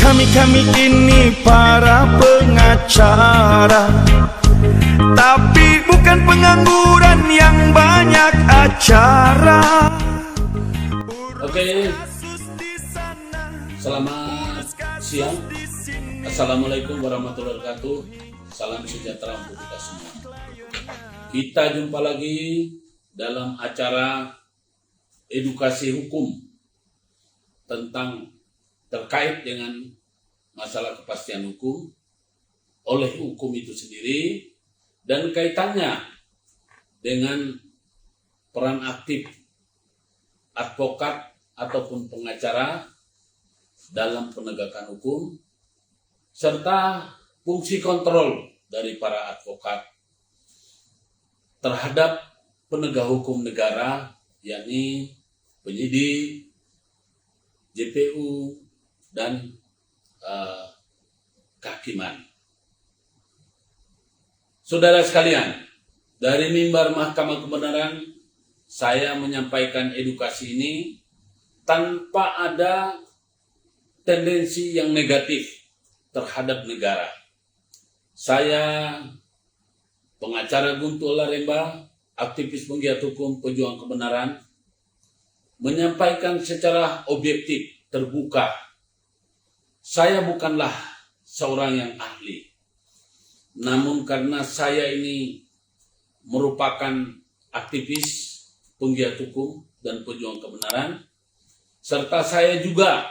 Kami ini para pengacara, tapi bukan pengangguran yang banyak acara. Oke, selamat siang. Assalamualaikum warahmatullahi wabarakatuh. Salam sejahtera untuk kita semua. Kita jumpa lagi dalam acara edukasi hukum terkait dengan masalah kepastian hukum oleh hukum itu sendiri dan kaitannya dengan peran aktif advokat ataupun pengacara dalam penegakan hukum serta fungsi kontrol dari para advokat terhadap penegak hukum negara, yakni penyidik, JPU, dan kehakiman. Saudara sekalian, dari mimbar Mahkamah Kebenaran, saya menyampaikan edukasi ini tanpa ada tendensi yang negatif terhadap negara. Saya, pengacara Guntur Laremba, aktivis penggiat hukum pejuang kebenaran, menyampaikan secara objektif, terbuka. Saya bukanlah seorang yang ahli, namun karena saya ini merupakan aktivis penggiat hukum dan pejuang kebenaran, serta saya juga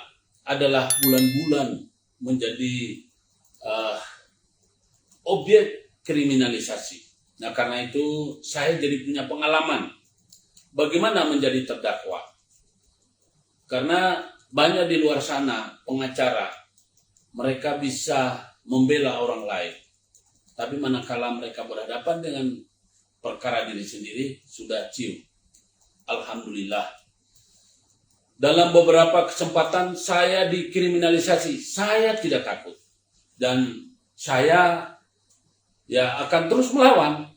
adalah bulan-bulan menjadi objek kriminalisasi. Nah, karena itu saya jadi punya pengalaman bagaimana menjadi terdakwa. Karena banyak di luar sana pengacara, mereka bisa membela orang lain. Tapi manakala mereka berhadapan dengan perkara diri sendiri, sudah cium. Alhamdulillah. Dalam beberapa kesempatan saya dikriminalisasi, saya tidak takut. Dan saya akan terus melawan.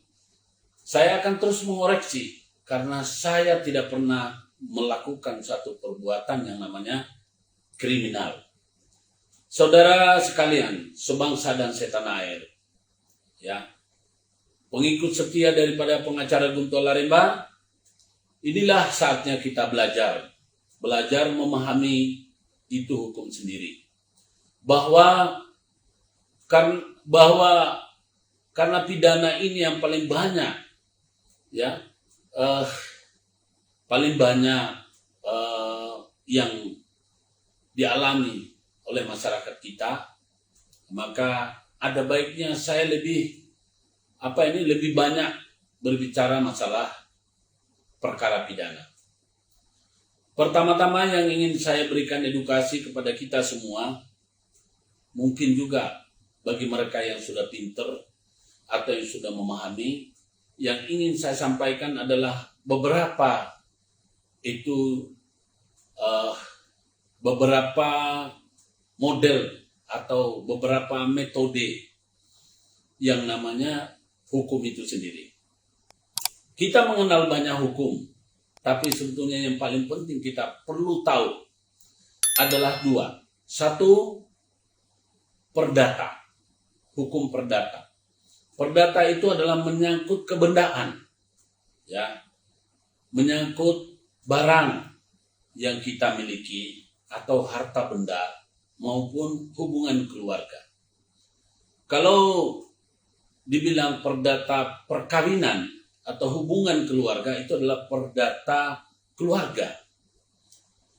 Saya akan terus mengoreksi. Karena saya tidak pernah melakukan satu perbuatan yang namanya kriminal. Saudara sekalian, sebangsa dan setanah air, pengikut setia daripada pengacara Guntur Laremba, inilah saatnya kita belajar memahami itu hukum sendiri, bahwa karena pidana ini yang paling banyak, yang dialami oleh masyarakat kita, maka ada baiknya saya lebih banyak berbicara masalah perkara pidana. Pertama-tama yang ingin saya berikan edukasi kepada kita semua, mungkin juga bagi mereka yang sudah pinter atau yang sudah memahami, yang ingin saya sampaikan adalah beberapa model atau beberapa metode yang namanya hukum itu sendiri. Kita mengenal banyak hukum, tapi sebetulnya yang paling penting kita perlu tahu adalah dua. Satu, perdata, hukum perdata. Perdata itu adalah menyangkut kebendaan, menyangkut barang yang kita miliki atau harta benda maupun hubungan keluarga. Kalau dibilang perdata perkawinan atau hubungan keluarga, itu adalah perdata keluarga.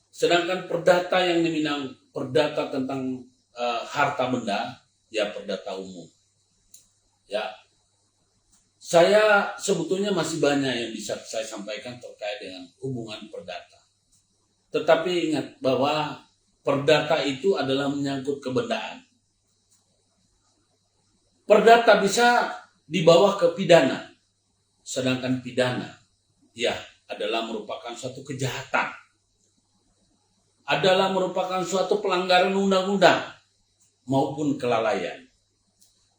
Sedangkan perdata yang dibilang perdata tentang harta benda, perdata umum. Saya sebetulnya masih banyak yang bisa saya sampaikan terkait dengan hubungan perdata. Tetapi ingat bahwa perdata itu adalah menyangkut kebendaan. Perdata bisa dibawa ke pidana. Sedangkan pidana, adalah merupakan suatu kejahatan. Adalah merupakan suatu pelanggaran undang-undang maupun kelalaian.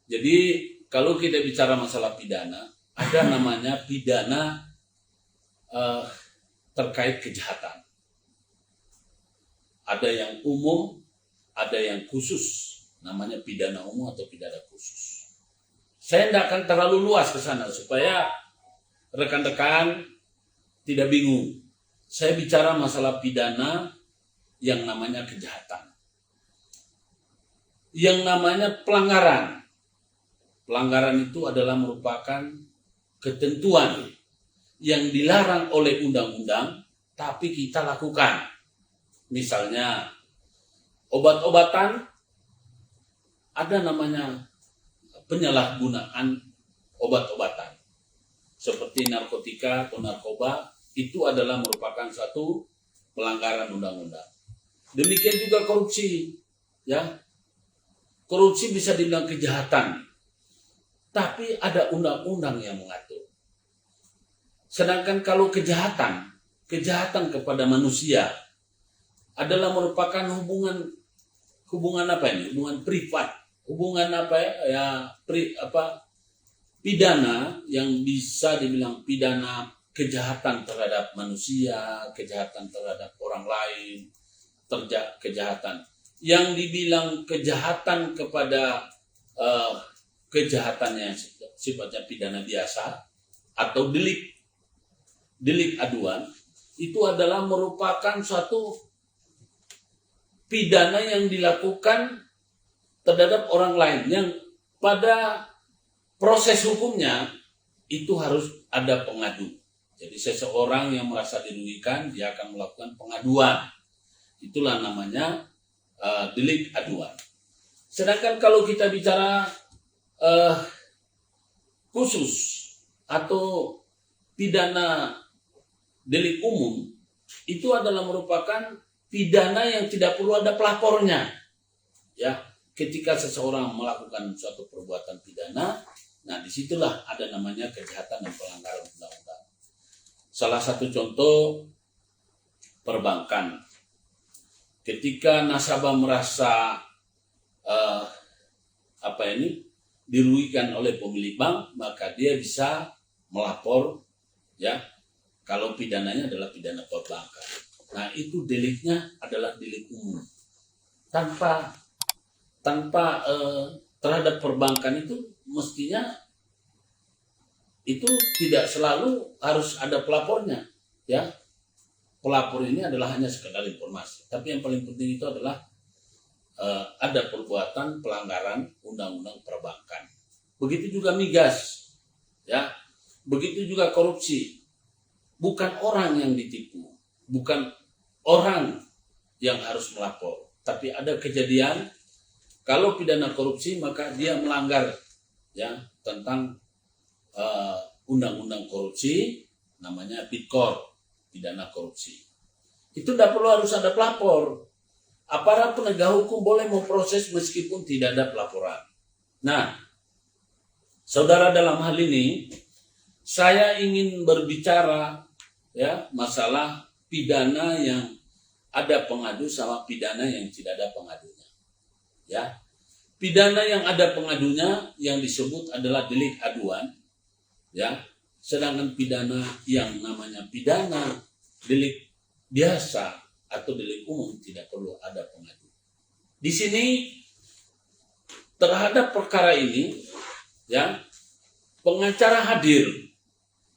Jadi kalau kita bicara masalah pidana, ada namanya pidana terkait kejahatan. Ada yang umum, ada yang khusus, namanya pidana umum atau pidana khusus. Saya tidak akan terlalu luas ke sana supaya rekan-rekan tidak bingung. Saya bicara masalah pidana yang namanya kejahatan. Yang namanya pelanggaran. Pelanggaran itu adalah merupakan ketentuan yang dilarang oleh undang-undang, tapi kita lakukan. Misalnya, obat-obatan, ada namanya penyalahgunaan obat-obatan. Seperti narkotika atau narkoba, itu adalah merupakan satu pelanggaran undang-undang. Demikian juga korupsi. Ya, korupsi bisa dibilang kejahatan. Tapi ada undang-undang yang mengatur. Sedangkan kalau kejahatan kepada manusia adalah merupakan hubungan apa ini? Hubungan privat, hubungan pidana yang bisa dibilang pidana kejahatan terhadap manusia, kejahatan terhadap orang lain, kejahatan yang dibilang kejahatan kepada kejahatannya sifatnya pidana biasa atau delik aduan, itu adalah merupakan suatu pidana yang dilakukan terhadap orang lain yang pada proses hukumnya itu harus ada pengadu. Jadi seseorang yang merasa dirugikan, dia akan melakukan pengaduan. Itulah namanya delik aduan. Sedangkan kalau kita bicara khusus atau pidana delik umum, itu adalah merupakan pidana yang tidak perlu ada pelapornya. Ya, ketika seseorang melakukan suatu perbuatan pidana, nah disitulah ada namanya kejahatan dan pelanggaran undang-undang. Salah satu contoh perbankan, ketika nasabah merasa dirugikan oleh pemilik bank, maka dia bisa melapor, ya, kalau pidananya adalah pidana perbankan. Nah, itu deliknya adalah delik umum. Tanpa terhadap perbankan itu mestinya itu tidak selalu harus ada pelapornya, ya. Pelapor ini adalah hanya sekedar informasi. Tapi yang paling penting itu adalah ada perbuatan pelanggaran undang-undang perbankan. Begitu juga migas, ya. Begitu juga korupsi. Bukan orang yang ditipu, bukan orang yang harus melapor, tapi ada kejadian kalau pidana korupsi maka dia melanggar, ya, tentang undang-undang korupsi, namanya PIDKOR, pidana korupsi. Itu tidak perlu harus ada pelapor. Aparat penegak hukum boleh memproses meskipun tidak ada pelaporan. Nah, saudara, dalam hal ini saya ingin berbicara, ya, masalah pidana yang ada pengadu sama pidana yang tidak ada pengadunya. Ya, pidana yang ada pengadunya yang disebut adalah delik aduan, ya. Sedangkan pidana yang namanya pidana delik biasa atau delik umum tidak perlu ada pengadu. Di sini terhadap perkara ini, ya, pengacara hadir,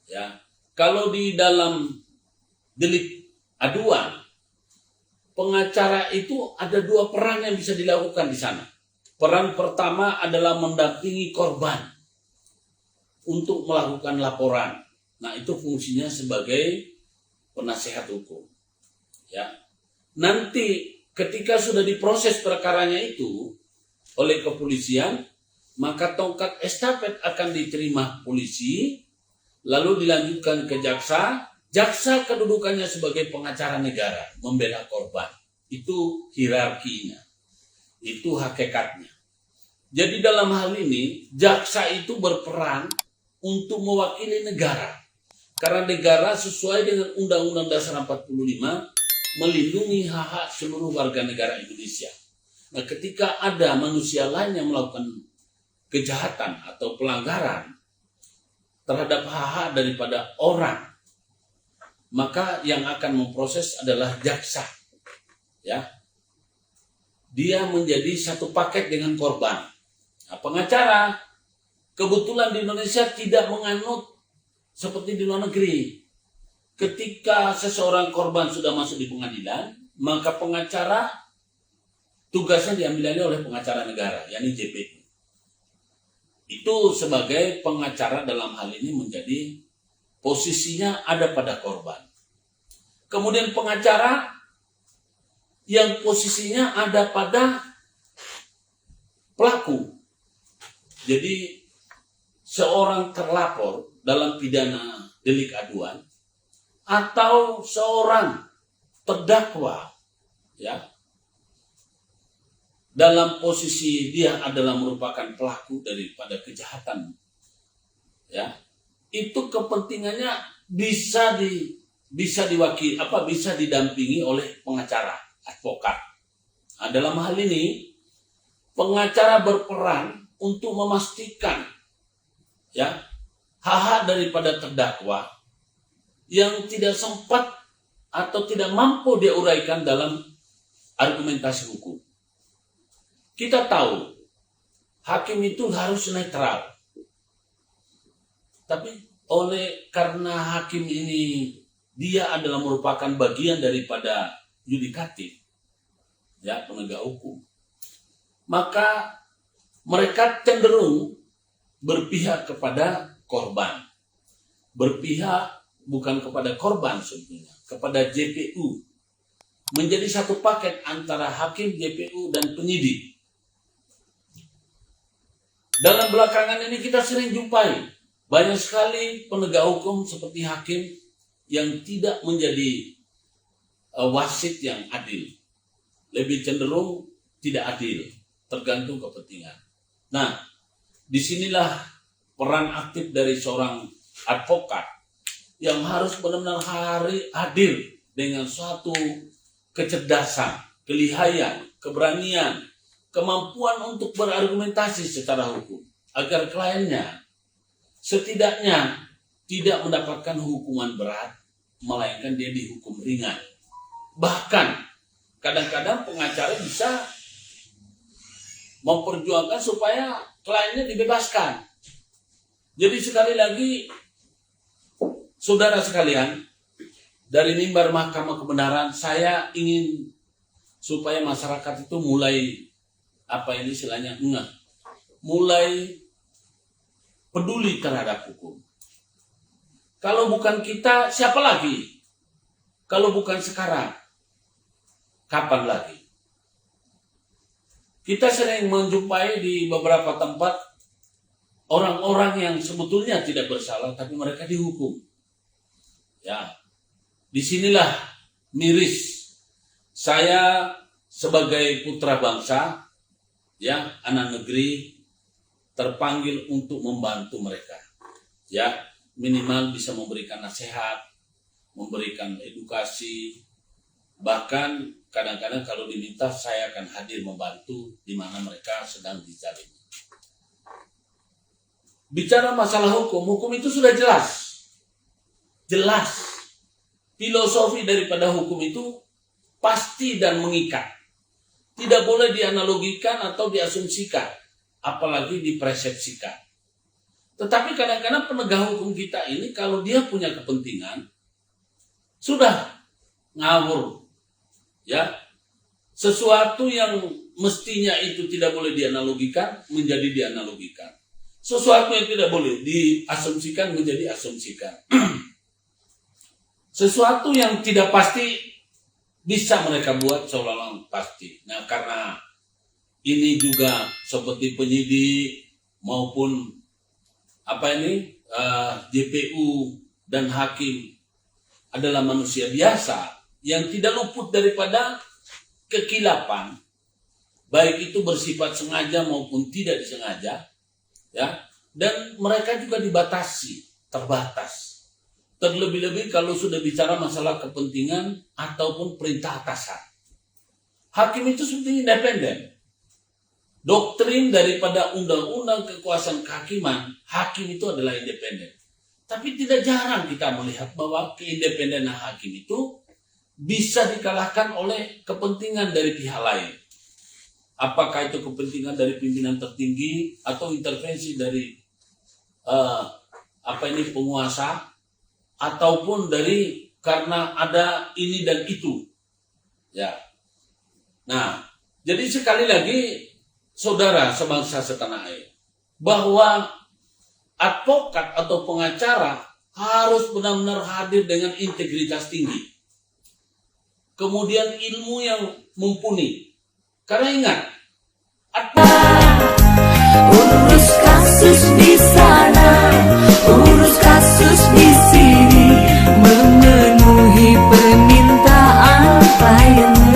ya. Kalau di dalam delik aduan, pengacara itu ada dua peran yang bisa dilakukan di sana. Peran pertama adalah mendampingi korban untuk melakukan laporan. Nah, itu fungsinya sebagai penasehat hukum. Ya, nanti ketika sudah diproses perkaranya itu oleh kepolisian, maka tongkat estafet akan diterima polisi, lalu dilanjutkan ke jaksa. Jaksa kedudukannya sebagai pengacara negara, membela korban. Itu hierarkinya, itu hakikatnya. Jadi dalam hal ini, jaksa itu berperan untuk mewakili negara. Karena negara sesuai dengan Undang-Undang Dasar 45 melindungi hak-hak seluruh warga negara Indonesia. Nah, ketika ada manusia lain yang melakukan kejahatan atau pelanggaran terhadap hak-hak daripada orang, maka yang akan memproses adalah jaksa. Ya. dia menjadi satu paket dengan korban. Nah, pengacara kebetulan di Indonesia tidak menganut seperti di luar negeri. Ketika seseorang korban sudah masuk di pengadilan, maka pengacara tugasnya diambil alih oleh pengacara negara, yakni JPU. Itu sebagai pengacara dalam hal ini menjadi posisinya ada pada korban. Kemudian pengacara yang posisinya ada pada pelaku. Jadi seorang terlapor dalam pidana delik aduan atau seorang terdakwa, ya, dalam posisi dia adalah merupakan pelaku daripada kejahatan, ya, itu kepentingannya bisa didampingi oleh pengacara, advokat. Nah, dalam hal ini pengacara berperan untuk memastikan, ya, hak-hak daripada terdakwa yang tidak sempat atau tidak mampu dia uraikan dalam argumentasi hukum. Kita tahu hakim itu harus netral. Tapi karena hakim ini dia adalah merupakan bagian daripada yudikatif, ya, penegak hukum, maka mereka cenderung berpihak kepada korban. Berpihak bukan kepada korban sebetulnya, kepada JPU. Menjadi satu paket antara hakim, JPU, dan penyidik. Dalam belakangan ini kita sering jumpai banyak sekali penegak hukum seperti hakim yang tidak menjadi wasit yang adil. Lebih cenderung tidak adil, tergantung kepentingan. Nah, disinilah peran aktif dari seorang advokat yang harus benar-benar hadir dengan suatu kecerdasan, kelihayan, keberanian, kemampuan untuk berargumentasi secara hukum agar kliennya setidaknya tidak mendapatkan hukuman berat, melainkan dia dihukum ringan. Bahkan kadang-kadang pengacara bisa memperjuangkan supaya kliennya dibebaskan. Jadi sekali lagi, saudara sekalian, dari mimbar Mahkamah Kebenaran, saya ingin supaya masyarakat itu mulai mulai peduli terhadap hukum. Kalau bukan kita, siapa lagi? Kalau bukan sekarang, kapan lagi? Kita sering menjumpai di beberapa tempat orang-orang yang sebetulnya tidak bersalah, tapi mereka dihukum. Ya, disinilah miris saya sebagai putra bangsa, ya, anak negeri, terpanggil untuk membantu mereka. Ya, minimal bisa memberikan nasihat, memberikan edukasi, bahkan kadang-kadang kalau diminta saya akan hadir membantu di mana mereka sedang dizalimi. Bicara masalah hukum itu sudah jelas. Jelas. Filosofi daripada hukum itu pasti dan mengikat. Tidak boleh dianalogikan atau diasumsikan, apalagi dipersepsikan. Tetapi kadang-kadang penegak hukum kita ini kalau dia punya kepentingan, sudah ngawur. Ya. Sesuatu yang mestinya itu tidak boleh dianalogikan, menjadi dianalogikan. Sesuatu yang tidak boleh diasumsikan, menjadi asumsikan. Sesuatu yang tidak pasti bisa mereka buat seolah-olah pasti. Nah, karena ini juga seperti penyidik maupun JPU dan hakim adalah manusia biasa yang tidak luput daripada kekilapan, baik itu bersifat sengaja maupun tidak disengaja, ya. Dan mereka juga dibatasi, terbatas. Terlebih-lebih kalau sudah bicara masalah kepentingan ataupun perintah atasan. Hakim itu sebetulnya independen. Doktrin daripada undang-undang kekuasaan kehakiman, hakim itu adalah independen. Tapi tidak jarang kita melihat bahwa keindependenan hakim itu bisa dikalahkan oleh kepentingan dari pihak lain. apakah itu kepentingan dari pimpinan tertinggi atau intervensi dari penguasa, ataupun dari karena ada ini dan itu, ya. Nah, jadi sekali lagi, saudara sebangsa setanah air, bahwa advokat atau pengacara harus benar-benar hadir dengan integritas tinggi, kemudian ilmu yang mumpuni. Karena ingat,